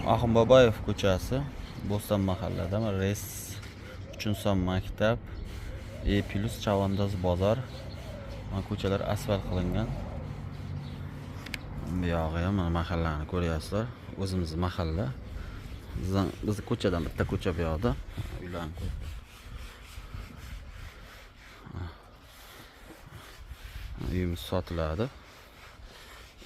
Ahim Boboyev ko'chasi, Bo'ston mahallada, Res 3-son maktab, E+ Chavandoz bozor. Mana ko'chalar asfalt qilingan. Bu yog'i ham mana mahallani ko'ryapsizlar. O'zimizning mahalla. Bizning ko'chadan bitta ko'cha bu yoqda. Uylarni ko'p. Uyimiz sotiladi.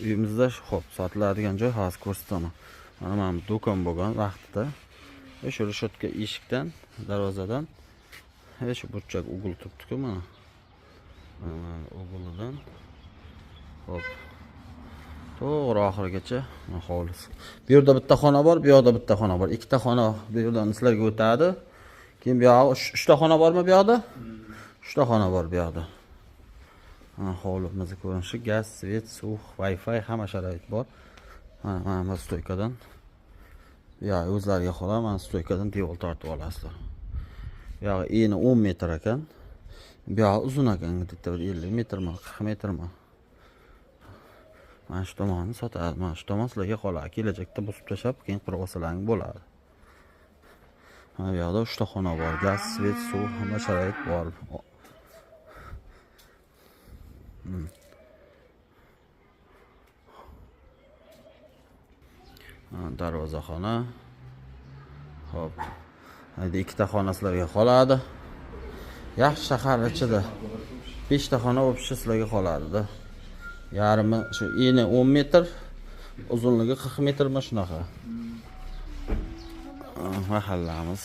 Uyimizda xo'p, sotiladigan joy hozir ko'rsataman. Mana bu do'kon bo'lgan vaqtida shu reshotka eshikdan, darvozadan shu burchak ugl turibdi-ku mana. Uglidan xo'p. To'g'ri oxirigacha hovlisi. Bu yerda bitta xona bor, bu yoqda bitta xona bor. Ikkita xona bu yerdan sizlarga o'tadi. Keyin bu yoqda 3 ta xona bormi bu yoqda? 3 ta xona bor bu yoqda. Hovlimizni ko'rinishi, gaz, svet, suv, Wi-Fi hamma sharoit bor. Mana bu stoykadan. Ya o'zlariga xola, mana stoykadan devor tortib olasizlar. Bu yoq eni 10 metr ekan. Bu yoq uzun ekan, bitta 50 metrmi, 40 metrmi. Mana shu tomonni sotadi. Mana shu tomon sizlarga qoladi. Kelajakda bosib tashab, keyin qurib olsalaring bo'ladi. Mana bu yoqda 3 ta xona bor. Gaz, svet, suv, hamma sharoit bor. Darvozaxona. Xo'p. Hayda ikkita xona sizlarga qoladi. Yaxshi shahar ichida 5 ta xona o'pishcha sizlarga qoladi-da. Yarimi shu eni 10 metr, uzunligi 40 metrmi shunaqa. Mahallamiz.